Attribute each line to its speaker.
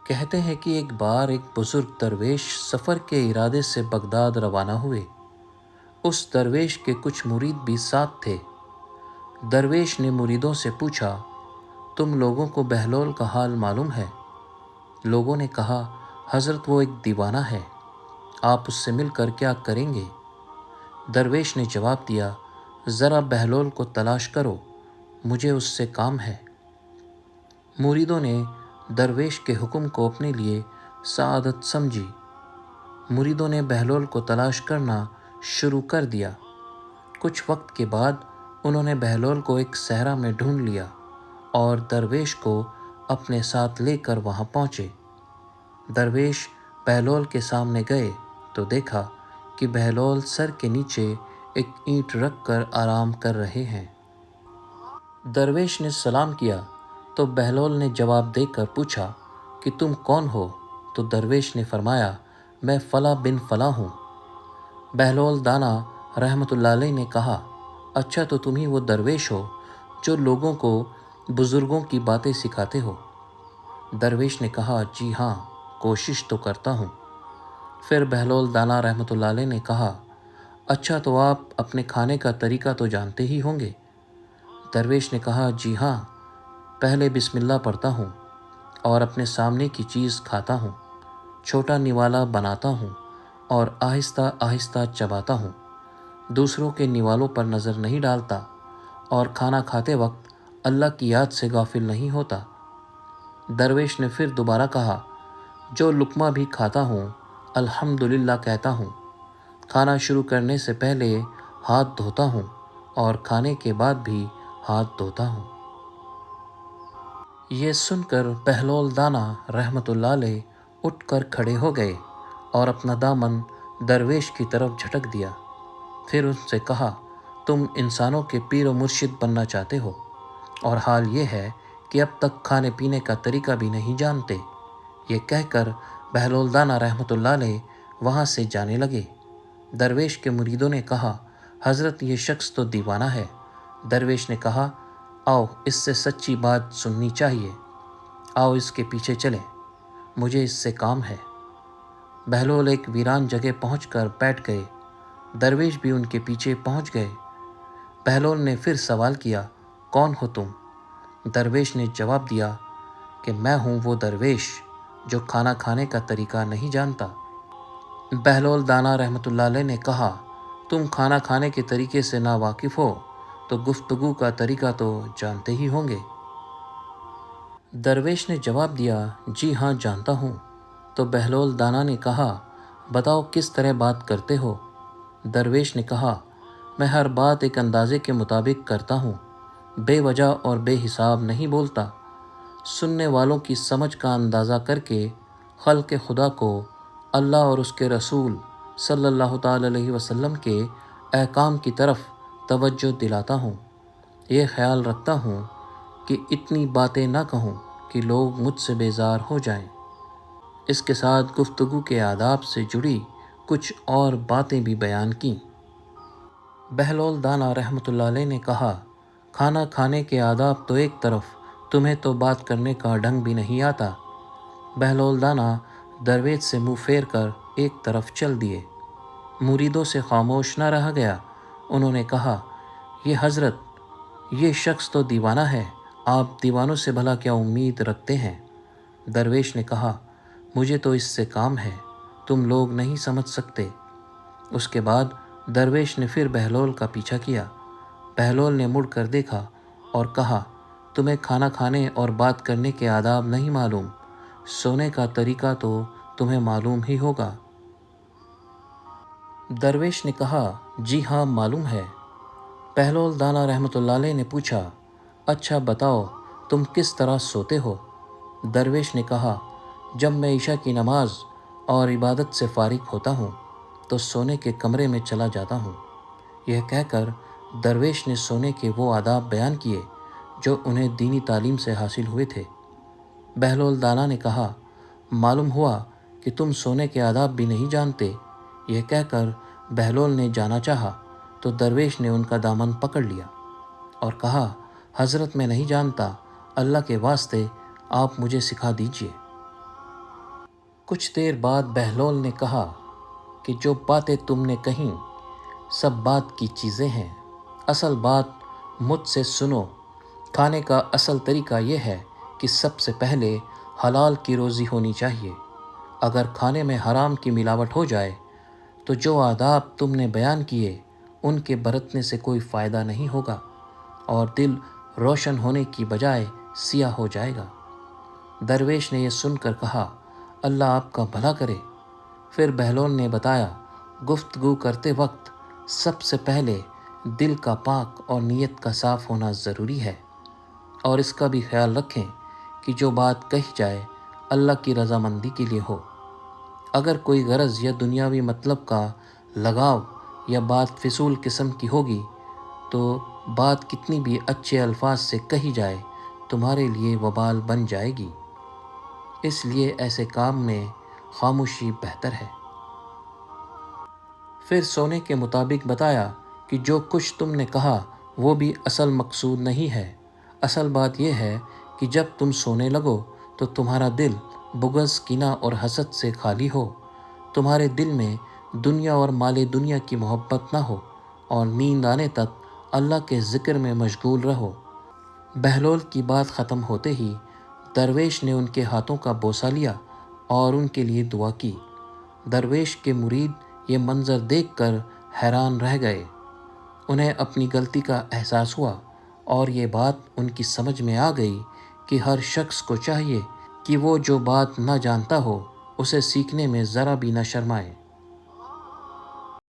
Speaker 1: کہتے ہیں کہ ایک بار ایک بزرگ درویش سفر کے ارادے سے بغداد روانہ ہوئے۔ اس درویش کے کچھ مرید بھی ساتھ تھے۔ درویش نے مریدوں سے پوچھا، تم لوگوں کو بہلول کا حال معلوم ہے؟ لوگوں نے کہا، حضرت وہ ایک دیوانہ ہے، آپ اس سے مل کر کیا کریں گے؟ درویش نے جواب دیا، ذرا بہلول کو تلاش کرو، مجھے اس سے کام ہے۔ مریدوں نے درویش کے حکم کو اپنے لیے سعادت سمجھی۔ مریدوں نے بہلول کو تلاش کرنا شروع کر دیا۔ کچھ وقت کے بعد انہوں نے بہلول کو ایک صحرا میں ڈھونڈ لیا اور درویش کو اپنے ساتھ لے کر وہاں پہنچے۔ درویش بہلول کے سامنے گئے تو دیکھا کہ بہلول سر کے نیچے ایک اینٹ رکھ کر آرام کر رہے ہیں۔ درویش نے سلام کیا تو بہلول نے جواب دے کر پوچھا کہ تم کون ہو؟ تو درویش نے فرمایا، میں فلاں بن فلاں ہوں۔ بہلول دانا رحمۃ اللہ علیہ نے کہا، اچھا تو تم ہی وہ درویش ہو جو لوگوں کو بزرگوں کی باتیں سکھاتے ہو؟ درویش نے کہا، جی ہاں، کوشش تو کرتا ہوں۔ پھر بہلول دانا رحمۃ اللہ علیہ نے کہا، اچھا تو آپ اپنے کھانے کا طریقہ تو جانتے ہی ہوں گے؟ درویش نے کہا، جی ہاں، پہلے بسم اللہ پڑھتا ہوں اور اپنے سامنے کی چیز کھاتا ہوں، چھوٹا نوالا بناتا ہوں اور آہستہ آہستہ چباتا ہوں، دوسروں کے نوالوں پر نظر نہیں ڈالتا اور کھانا کھاتے وقت اللہ کی یاد سے غافل نہیں ہوتا۔ درویش نے پھر دوبارہ کہا، جو لقمہ بھی کھاتا ہوں الحمدللہ کہتا ہوں، کھانا شروع کرنے سے پہلے ہاتھ دھوتا ہوں اور کھانے کے بعد بھی ہاتھ دھوتا ہوں۔ یہ سن کر بہلول دانا رحمۃ اللہ علیہ اٹھ کر کھڑے ہو گئے اور اپنا دامن درویش کی طرف جھٹک دیا۔ پھر ان سے کہا، تم انسانوں کے پیر و مرشد بننا چاہتے ہو اور حال یہ ہے کہ اب تک کھانے پینے کا طریقہ بھی نہیں جانتے۔ یہ کہہ کر بہلول دانا رحمۃ اللہ علیہ وہاں سے جانے لگے۔ درویش کے مریدوں نے کہا، حضرت یہ شخص تو دیوانہ ہے۔ درویش نے کہا، آؤ اس سے سچی بات سننی چاہیے، آؤ اس کے پیچھے چلیں، مجھے اس سے کام ہے۔ بہلول ایک ویران جگہ پہنچ کر بیٹھ گئے۔ درویش بھی ان کے پیچھے پہنچ گئے۔ بہلول نے پھر سوال کیا، کون ہو تم؟ درویش نے جواب دیا کہ میں ہوں وہ درویش جو کھانا کھانے کا طریقہ نہیں جانتا۔ بہلول دانا رحمۃ اللہ علیہ نے کہا، تم کھانا کھانے کے طریقے سے نا واقف ہو تو گفتگو کا طریقہ تو جانتے ہی ہوں گے۔ درویش نے جواب دیا، جی ہاں جانتا ہوں۔ تو بہلول دانا نے کہا، بتاؤ کس طرح بات کرتے ہو؟ درویش نے کہا، میں ہر بات ایک اندازے کے مطابق کرتا ہوں، بے وجہ اور بے حساب نہیں بولتا، سننے والوں کی سمجھ کا اندازہ کر کے خلق خدا کو اللہ اور اس کے رسول صلی اللہ تعالی علیہ وسلم کے احکام کی طرف توجہ دلاتا ہوں۔ یہ خیال رکھتا ہوں کہ اتنی باتیں نہ کہوں کہ لوگ مجھ سے بیزار ہو جائیں۔ اس کے ساتھ گفتگو کے آداب سے جڑی کچھ اور باتیں بھی بیان کیں۔ بہلول دانا رحمۃ اللہ علیہ نے کہا، کھانا کھانے کے آداب تو ایک طرف، تمہیں تو بات کرنے کا ڈھنگ بھی نہیں آتا۔ بہلول دانا درویش سے منہ پھیر کر ایک طرف چل دیے۔ مریدوں سے خاموش نہ رہا گیا۔ انہوں نے کہا، یہ حضرت، یہ شخص تو دیوانہ ہے، آپ دیوانوں سے بھلا کیا امید رکھتے ہیں؟ درویش نے کہا، مجھے تو اس سے کام ہے، تم لوگ نہیں سمجھ سکتے۔ اس کے بعد درویش نے پھر بہلول کا پیچھا کیا۔ بہلول نے مڑ کر دیکھا اور کہا، تمہیں کھانا کھانے اور بات کرنے کے آداب نہیں معلوم، سونے کا طریقہ تو تمہیں معلوم ہی ہوگا۔ درویش نے کہا، جی ہاں معلوم ہے۔ بہلول دانا رحمۃ اللہ علیہ نے پوچھا، اچھا بتاؤ تم کس طرح سوتے ہو؟ درویش نے کہا، جب میں عشاء کی نماز اور عبادت سے فارغ ہوتا ہوں تو سونے کے کمرے میں چلا جاتا ہوں۔ یہ کہہ کر درویش نے سونے کے وہ آداب بیان کیے جو انہیں دینی تعلیم سے حاصل ہوئے تھے۔ بہلول دانا نے کہا، معلوم ہوا کہ تم سونے کے آداب بھی نہیں جانتے۔ یہ کہہ کر بہلول نے جانا چاہا تو درویش نے ان کا دامن پکڑ لیا اور کہا، حضرت میں نہیں جانتا، اللہ کے واسطے آپ مجھے سکھا دیجیے۔ کچھ دیر بعد بہلول نے کہا کہ جو باتیں تم نے کہیں سب بات کی چیزیں ہیں، اصل بات مجھ سے سنو۔ کھانے کا اصل طریقہ یہ ہے کہ سب سے پہلے حلال کی روزی ہونی چاہیے۔ اگر کھانے میں حرام کی ملاوٹ ہو جائے تو جو آداب تم نے بیان کیے ان کے برتنے سے کوئی فائدہ نہیں ہوگا اور دل روشن ہونے کی بجائے سیاہ ہو جائے گا۔ درویش نے یہ سن کر کہا، اللہ آپ کا بھلا کرے۔ پھر بہلول نے بتایا، گفتگو کرتے وقت سب سے پہلے دل کا پاک اور نیت کا صاف ہونا ضروری ہے، اور اس کا بھی خیال رکھیں کہ جو بات کہی جائے اللہ کی رضامندی کے لیے ہو۔ اگر کوئی غرض یا دنیاوی مطلب کا لگاؤ یا بات فضول قسم کی ہوگی تو بات کتنی بھی اچھے الفاظ سے کہی جائے تمہارے لیے وبال بن جائے گی۔ اس لیے ایسے کام میں خاموشی بہتر ہے۔ پھر سونے کے مطابق بتایا کہ جو کچھ تم نے کہا وہ بھی اصل مقصود نہیں ہے۔ اصل بات یہ ہے کہ جب تم سونے لگو تو تمہارا دل بغض، کینہ اور حسد سے خالی ہو، تمہارے دل میں دنیا اور مال دنیا کی محبت نہ ہو، اور نیند آنے تک اللہ کے ذکر میں مشغول رہو۔ بہلول کی بات ختم ہوتے ہی درویش نے ان کے ہاتھوں کا بوسہ لیا اور ان کے لیے دعا کی۔ درویش کے مرید یہ منظر دیکھ کر حیران رہ گئے۔ انہیں اپنی غلطی کا احساس ہوا اور یہ بات ان کی سمجھ میں آ گئی کہ ہر شخص کو چاہیے کہ وہ جو بات نہ جانتا ہو اسے سیکھنے میں ذرا بھی نہ شرمائے۔